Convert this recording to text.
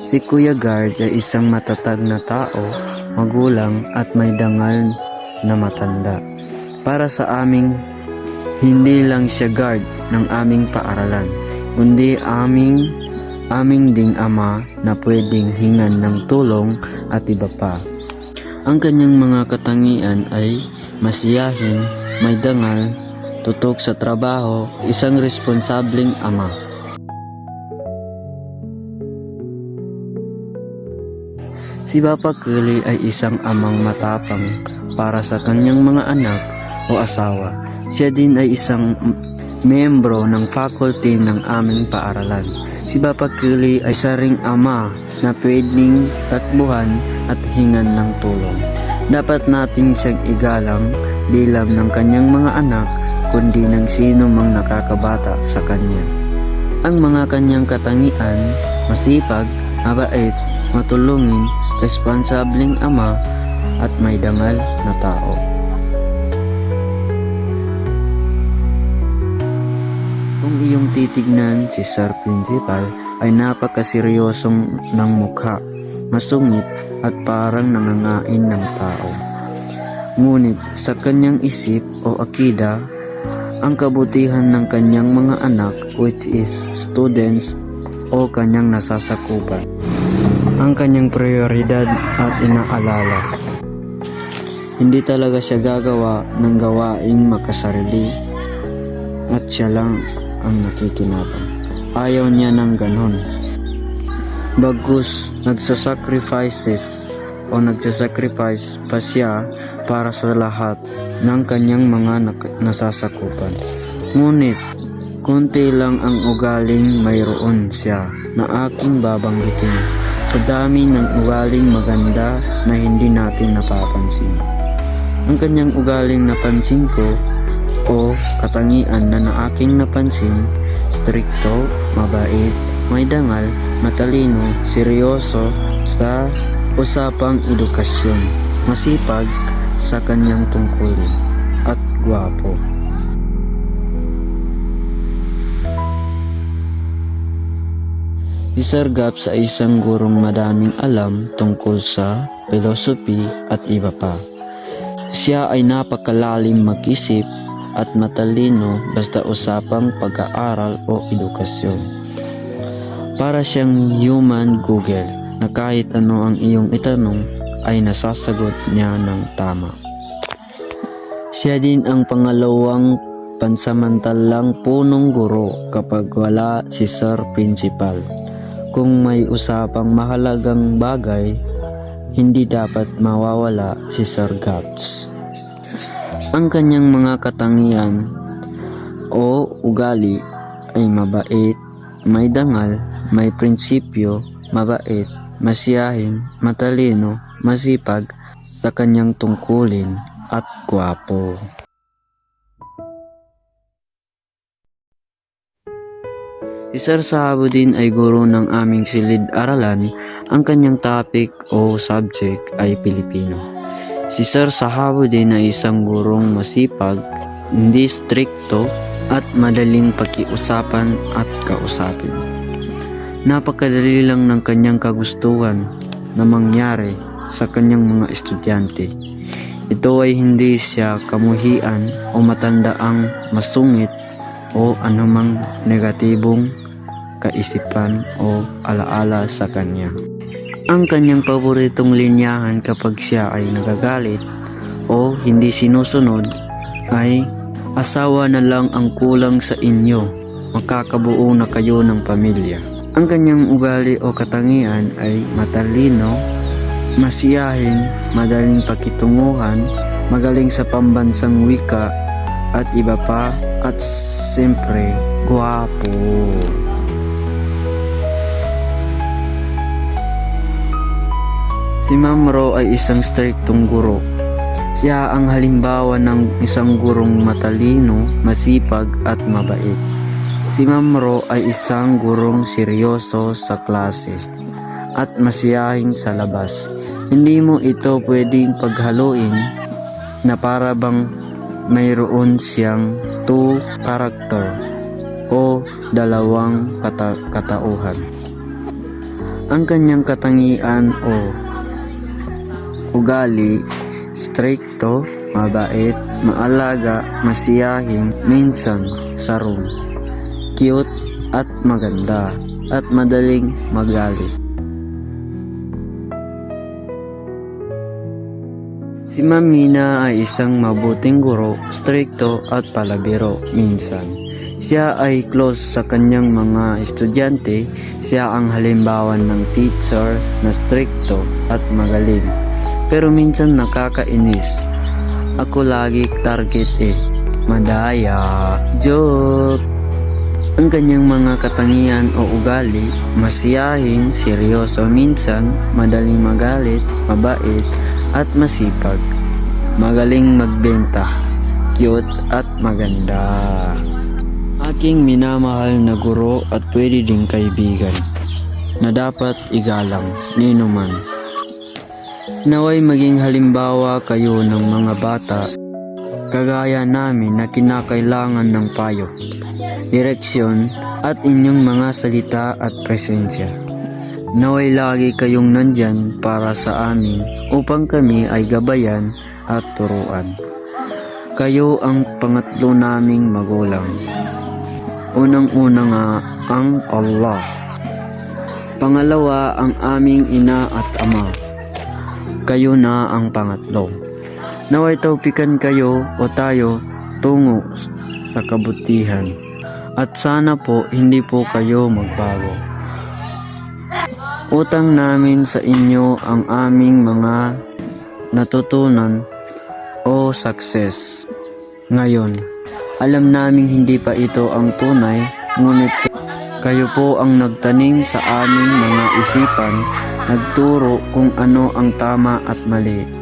Si Kuya Guard ay isang matatag na tao, magulang at may dangal na matanda. Para sa aming, hindi lang siya guard ng aming paaralan, kundi aming ding ama na pwedeng hingan ng tulong at iba pa. Ang kanyang mga katangian ay masiyahin, may dangal, tutok sa trabaho, isang responsableng ama. Si Papa Curly ay isang amang matapang para sa kanyang mga anak o asawa. Siya din ay isang membro ng faculty ng aming paaralan. Si Papa Curly ay isa ring ama na pwedeng takbuhan at hingan ng tulong. Dapat natin siyang igalang di lang ng kanyang mga anak kundi ng sino mang nakakabata sa kanya. Ang mga kanyang katangian, masipag, mabait, matulungin, responsableng ama at may dangal na tao. Kung iyong titignan, si Sir Principal ay napakaseryosong ng mukha, masungit at parang nangangain ng tao. Ngunit sa kanyang isip o akida, ang kabutihan ng kanyang mga anak, which is students o kanyang nasasakupan, ang kanyang prioridad at inaalala. Hindi talaga siya gagawa ng gawaing makasarili at siya lang ang nakikinabang. Ayaw niya ng ganon. Bagus nagsasacrifice pa siya para sa lahat ng kanyang mga nasasakupan. Ngunit konti lang ang ugaling mayroon siya na aking babanggitin sa dami ng ugaling maganda na hindi natin napapansin. Ang kanyang ugaling napansin ko o katangian na aking napansin, strikto, mabait, may dangal, matalino, seryoso sa usapang edukasyon, masipag sa kanyang tungkulin, at gwapo. Si Sir Gaps ay isang gurong madaming alam tungkol sa philosophy at iba pa. Siya ay napakalalim mag-isip at matalino basta usapang pag-aaral o edukasyon. Para siyang human Google na kahit ano ang iyong itanong ay nasasagot niya ng tama. Siya din ang pangalawang pansamantalang punong guro kapag wala si Sir Principal. Kung may usapang mahalagang bagay, hindi dapat mawawala si Sir Gaps. Ang kanyang mga katangian o ugali ay mabait, may dangal, may prinsipyo, mabait, masiyahin, matalino, masipag sa kanyang tungkulin at gwapo. Si Sir Sahabudin ay guro ng aming silid-aralan. Ang kanyang topic o subject ay Pilipino. Si Sir Sahabudin ay isang gurong masipag, hindi strikto at madaling pakiusapan at kausapin. Napakadali lang ng kanyang kagustuhan na mangyari sa kanyang mga estudyante. Ito ay hindi siya kamuhian o matandaang masungit o anumang negatibong kaisipan o alaala sa kanya. Ang kanyang paboritong linyahan kapag siya ay nagagalit o hindi sinusunod ay, asawa na lang ang kulang sa inyo, makakabuo na kayo ng pamilya. Ang kanyang ugali o katangian ay matalino, masiyahin, madaling pakitunguhan, magaling sa pambansang wika at iba pa, at siyempre, gwapo. Si Ma'am Ro ay isang striktong guro. Siya ang halimbawa ng isang gurong matalino, masipag at mabait. Si Ma'am Ro ay isang gurong seryoso sa klase at masiyahin sa labas. Hindi mo ito pwedeng paghaluin na para bang mayroon siyang two character o dalawang katauhan. Ang kanyang katangian o ugali, strikto, mabait, maalaga, masiyahin, minsan sarong, cute at maganda, at madaling magalit. Si Ma'am Mina ay isang mabuting guro, strikto at palabiro minsan. Siya ay close sa kanyang mga estudyante. Siya ang halimbawa ng teacher na strikto at magaling. Pero minsan nakakainis. Ako lagi target madaya. Joke! Ang kanyang mga katangian o ugali, masiyahin, seryoso minsan, madaling magalit, mabait, at masipag. Magaling magbenta, cute at maganda. Aking minamahal na guro at pwede ding kaibigan na dapat igalang nino man. Naway maging halimbawa kayo ng mga bata kagaya namin na kinakailangan ng payo, direksyon at inyong mga salita at presensya. Naway lagi kayong nandyan para sa amin upang kami ay gabayan at turuan. Kayo ang pangatlo naming magulang. Unang-una nga ang Allah. Pangalawa ang aming ina at ama. Kayo na ang pangatlo. Naway taupikan kayo o tayo tungo sa kabutihan. At sana po hindi po kayo magbago. Utang namin sa inyo ang aming mga natutunan o success. Ngayon, alam naming hindi pa ito ang tunay, ngunit kayo po ang nagtanim sa aming mga isipan, nagturo kung ano ang tama at mali.